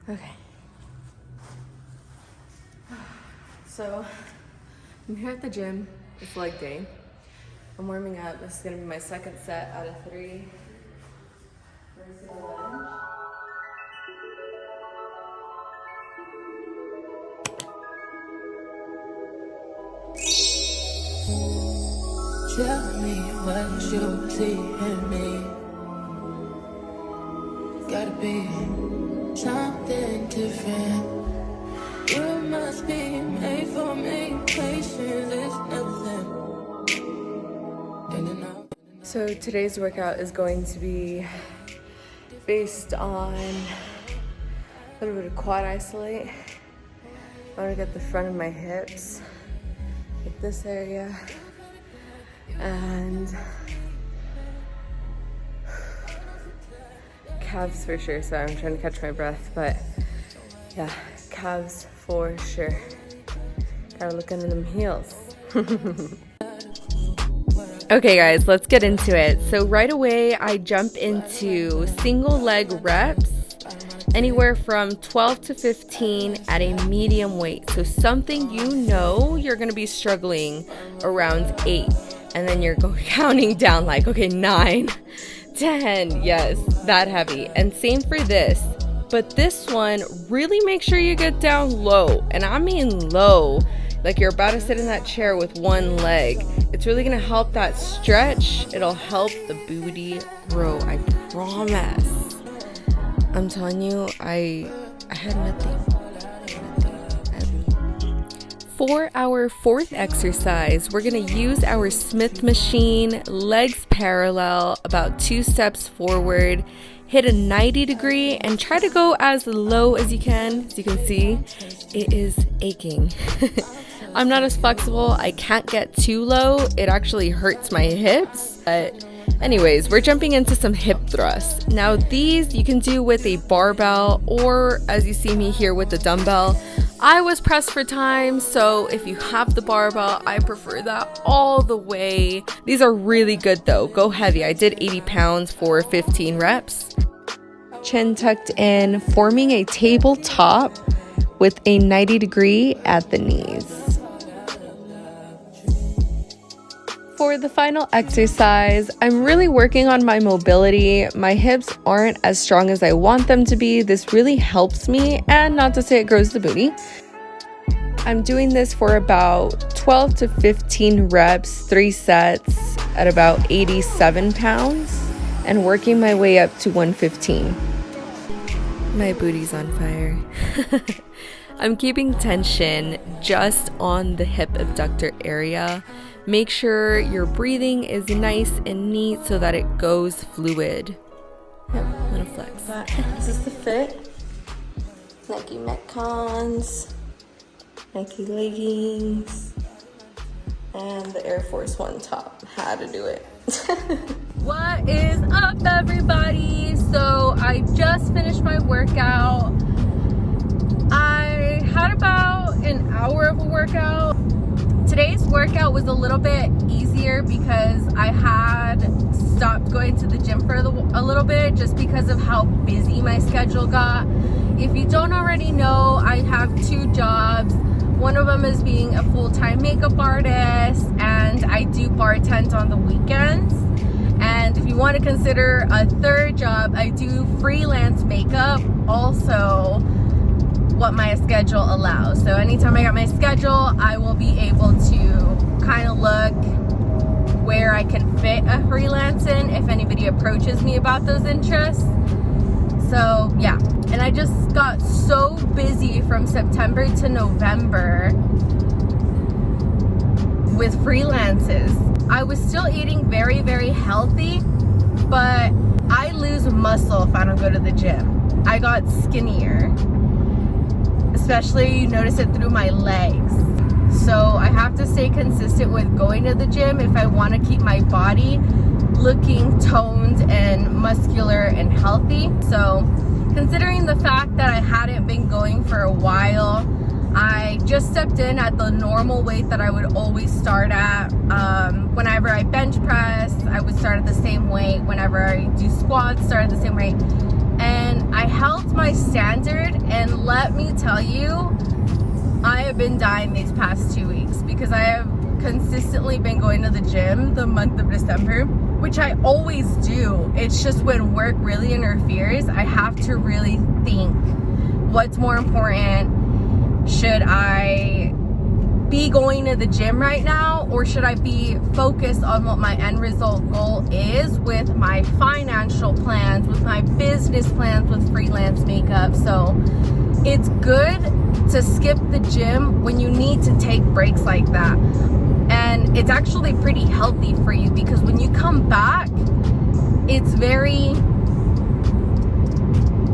Okay. So I'm here at the gym. It's leg day. I'm warming up. This is gonna be my second set out of 3. First lunge. Tell me what you see in me. Gotta be something different. You must be made for me. Patience is nothing. In and out. So today's workout is going to be based on a little bit of quad isolate. I want to get the front of my hips, like this area, and calves for sure. So I'm trying to catch my breath, but yeah, calves for sure. Gotta look under them heels. Okay guys, let's get into it. So right away I jump into single leg reps, anywhere from 12 to 15 at a medium weight. So something you know you're gonna be struggling around 8, and then you're counting down like, okay, 9, 10, yes, that heavy. And same for this. But this one, really make sure you get down low, and I mean low, like you're about to sit in that chair with one leg. It's really gonna help that stretch. It'll help the booty grow, I promise. I'm telling you, I had nothing. For our fourth exercise, we're gonna use our Smith machine, legs parallel, about 2 steps forward, hit a 90 degree and try to go as low as you can. As you can see, it is aching. I'm not as flexible. I can't get too low. It actually hurts my hips. But anyways, we're jumping into some hip thrusts. Now these you can do with a barbell, or as you see me here with the dumbbell. I was pressed for time, so if you have the barbell, I prefer that all the way. These are really good though. Go heavy. I did 80 pounds for 15 reps. Chin tucked in, forming a tabletop with a 90 degree at the knees. For the final exercise, I'm really working on my mobility. My hips aren't as strong as I want them to be. This really helps me, and not to say it grows the booty. I'm doing this for about 12 to 15 reps, 3 sets at about 87 pounds, and working my way up to 115. My booty's on fire. I'm keeping tension just on the hip abductor area. Make sure your breathing is nice and neat so that it goes fluid. Yep, little flex. This is the fit. Nike Metcons, Nike leggings, and the Air Force One top. Had to do it. What is up, everybody? So I just finished my workout. I had about an hour of a workout. Today's workout was a little bit easier because I had stopped going to the gym for a little bit just because of how busy my schedule got. If you don't already know, I have 2 jobs. One of them is being a full-time makeup artist, and I do bartend on the weekends. And if you want to consider a third job, I do freelance makeup, also what my schedule allows. So anytime I got my schedule, I will be able to kind of look where I can fit a freelance in if anybody approaches me about those interests. So yeah, and I just got so busy from September to November with freelances. I was still eating very, very healthy, but I lose muscle if I don't go to the gym. I got skinnier. Especially you notice it through my legs. So I have to stay consistent with going to the gym if I want to keep my body looking toned and muscular and healthy. So considering the fact that I hadn't been going for a while, I just stepped in at the normal weight that I would always start at. Whenever I bench press, I would start at the same weight. Whenever I do squats, start at the same weight. And I held my standard, and let me tell you, I have been dying these past 2 weeks because I have consistently been going to the gym the month of December, which I always do. It's just when work really interferes, I have to really think what's more important. Should I be going to the gym right now, or should I be focused on what my end result goal is with my financial plans, with my business plans, with freelance makeup? So it's good to skip the gym when you need to take breaks like that. And it's actually pretty healthy for you, because when you come back,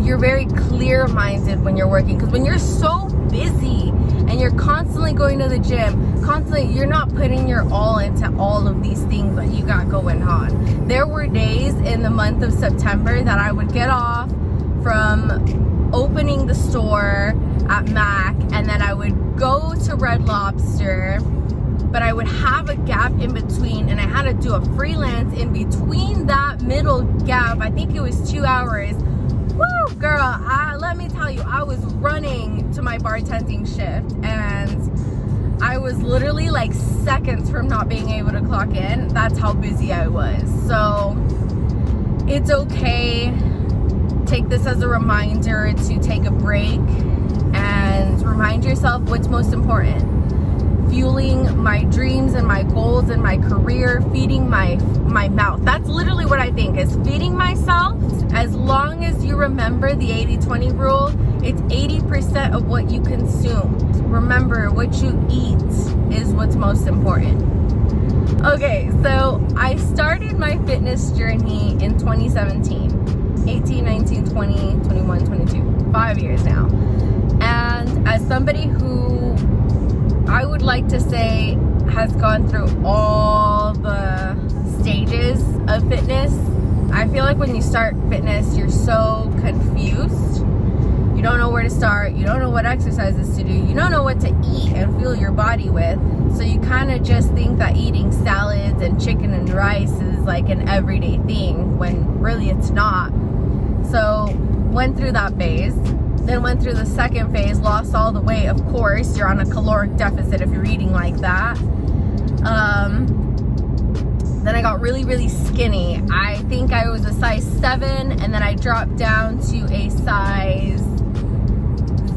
you're very clear-minded when you're working. Because when you're so busy and you're constantly going to the gym, you're not putting your all into all of these things that you got going on. There were days in the month of September that I would get off from opening the store at Mac, and then I would go to Red Lobster, but I would have a gap in between, and I had to do a freelance in between that middle gap. I think it was 2 hours. Woo, girl, let me tell you, I was running to my bartending shift, and I was literally like seconds from not being able to clock in. That's how busy I was. So it's okay. Take this as a reminder to take a break and remind yourself what's most important. Fueling my dreams and my goals and my career, feeding my mouth. That's literally what I think, is feeding myself. As long as you remember the 80-20 rule, it's 80% of what you consume. Remember, what you eat is what's most important. Okay, so I started my fitness journey in 2017. 18, 19, 20, 21, 22. 5 years now. And as somebody who I would like to say has gone through all the stages of fitness, I feel like when you start fitness, you're so confused. You don't know where to start. You don't know what exercises to do. You don't know what to eat and fuel your body with. So you kind of just think that eating salads and chicken and rice is like an everyday thing, when really it's not. So went through that phase. Then went through the second phase, lost all the weight. Of course, you're on a caloric deficit if you're eating like that. Then I got really, really skinny. I think I was a size 7, and then I dropped down to a size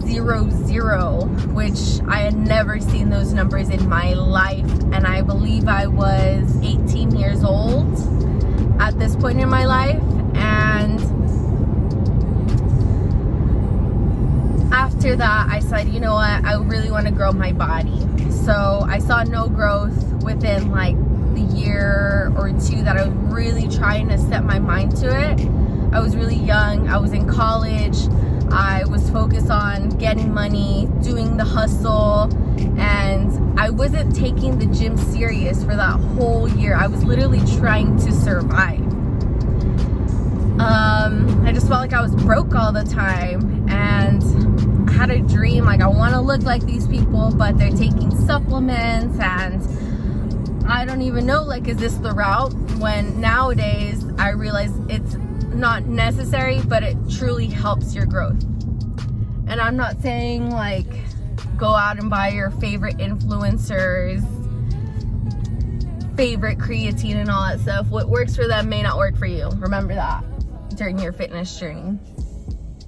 00, which I had never seen those numbers in my life. And I believe I was 18 years old at this point in my life. And after that, I said, you know what, I really want to grow my body. So I saw no growth within like the year or two that I was really trying to set my mind to it. I was really young. I was in college. I was focused on getting money, doing the hustle, and I wasn't taking the gym serious for that whole year. I was literally trying to survive. I just felt like I was broke all the time, and I had a dream, like I want to look like these people, but they're taking supplements, and I don't even know, like, is this the route? When nowadays I realize it's not necessary, but it truly helps your growth. And I'm not saying like go out and buy your favorite influencers favorite creatine and all that stuff. What works for them may not work for you. Remember that during your fitness journey.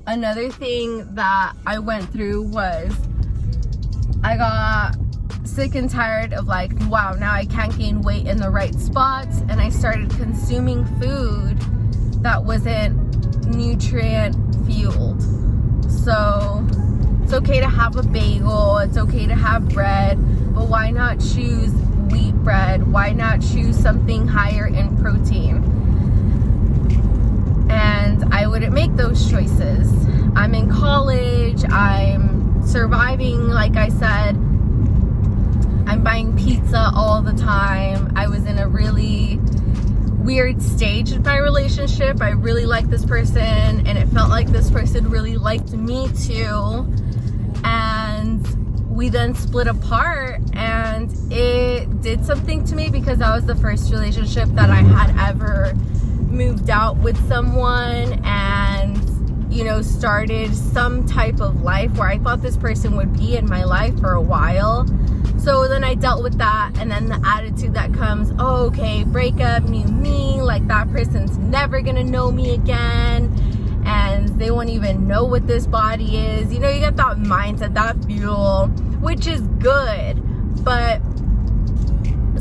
Another thing that I went through was I got sick and tired of like, wow, now I can't gain weight in the right spots, and I started consuming food that wasn't nutrient fueled. So it's okay to have a bagel, it's okay to have bread, but why not choose wheat bread? Why not choose something higher in protein? And I wouldn't make those choices. I'm in college, I'm surviving, like I said. I'm buying pizza all the time. I was in a really weird stage in my relationship. I really liked this person, and it felt like this person really liked me too. And we then split apart, and it did something to me because that was the first relationship that I had ever moved out with someone, and you know, started some type of life where I thought this person would be in my life for a while. So then I dealt with that, and then the attitude that comes, oh, okay, breakup, new me, like that person's never gonna know me again, and they won't even know what this body is. You know, you get that mindset, that fuel, which is good. But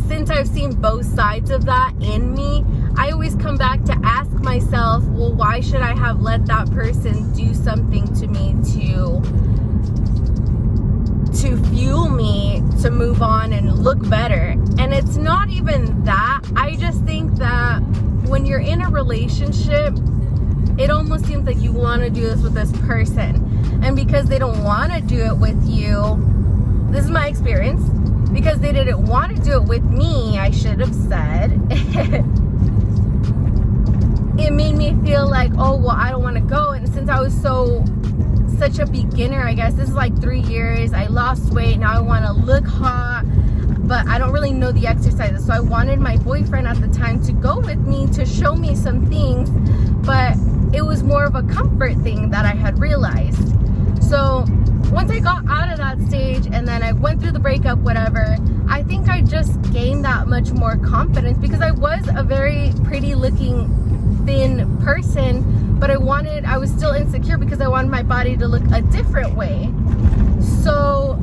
since I've seen both sides of that in me, I always come back to ask myself, well, why should I have let that person do something to me to fuel me to move on and look better? And it's not even that. I just think that when you're in a relationship, it almost seems like you want to do this with this person, and because they don't want to do it with you, this is my experience, because they didn't want to do it with me, I should have said, it made me feel like, oh, well, I don't want to go. And since I was such a beginner, I guess, this is like 3 years, I lost weight, now I want to look hot, but I don't really know the exercises. So I wanted my boyfriend at the time to go with me to show me some things, but it was more of a comfort thing that I had realized. So once I got out of that stage and then I went through the breakup, whatever, I think I just gained that much more confidence, because I was a very pretty looking thin person, but I was still insecure because I wanted my body to look a different way. So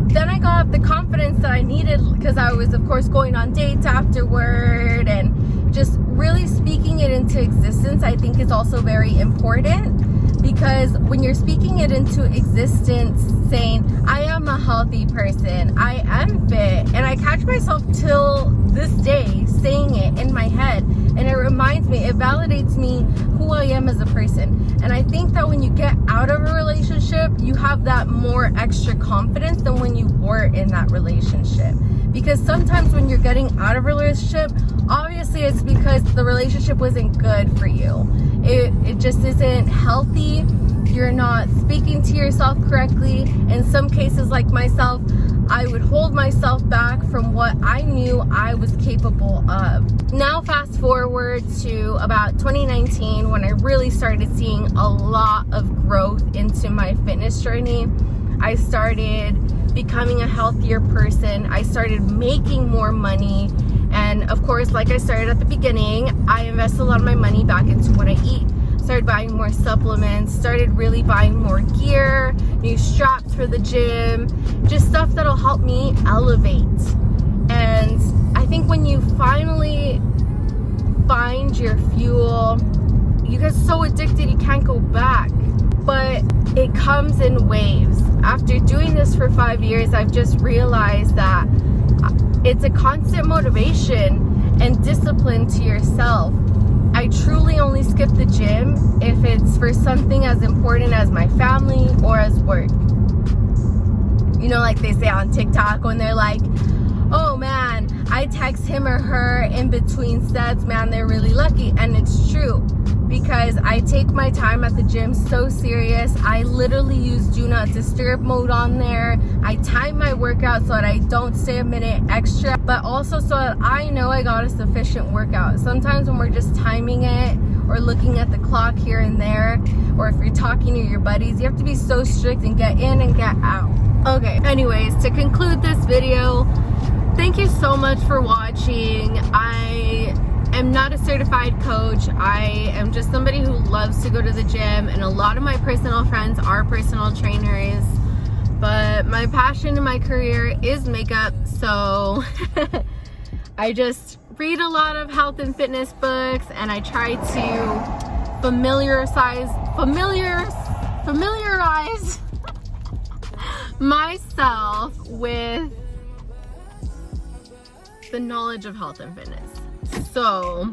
then I got the confidence that I needed, because I was, of course, going on dates afterward, and just really speaking it into existence, I think, is also very important. Because when you're speaking it into existence, saying, I am a healthy person, I am fit, and I catch myself till this day saying it in my head, and it reminds me, it validates me who I am as a person. And I think that when you get out of a relationship, you have that more extra confidence than when you were in that relationship. Because sometimes when you're getting out of a relationship, obviously it's because the relationship wasn't good for you. It just isn't healthy. You're not speaking to yourself correctly. In some cases, like myself, I would hold myself back from what I knew I was capable of. Now fast forward to about 2019, when I really started seeing a lot of growth into my fitness journey. I started becoming a healthier person. I started making more money. And of course, like I started at the beginning, I invested a lot of my money back into what I eat. Started buying more supplements, started really buying more gear, new straps for the gym, just stuff that'll help me elevate. And I think when you finally find your fuel, you get so addicted you can't go back. But it comes in waves. After doing this for 5 years, I've just realized that it's a constant motivation and discipline to yourself. I truly only skip the gym if it's for something as important as my family or as work. You know, like they say on TikTok when they're like, oh man, I text him or her in between sets, man, they're really lucky. And it's true, because I take my time at the gym so serious. I literally use do not disturb mode on there. I time my workout so that I don't stay a minute extra, but also so that I know I got a sufficient workout. Sometimes when we're just timing it or looking at the clock here and there, or if you're talking to your buddies, you have to be so strict and get in and get out. Okay, anyways, to conclude this video, thank you so much for watching. I am not a certified coach. I am just somebody who loves to go to the gym, and a lot of my personal friends are personal trainers. But my passion in my career is makeup, so I just read a lot of health and fitness books, and I try to familiarize myself with the knowledge of health and fitness. So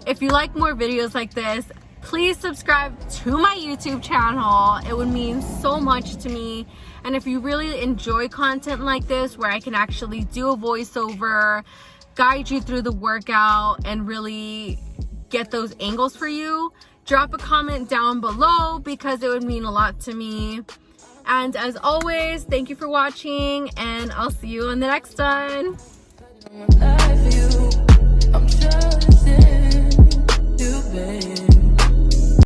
if you like more videos like this, please subscribe to my YouTube channel. It would mean so much to me. And if you really enjoy content like this, where I can actually do a voiceover, guide you through the workout, and really get those angles for you, drop a comment down below, because it would mean a lot to me. And as always, thank you for watching, and I'll see you on the next one.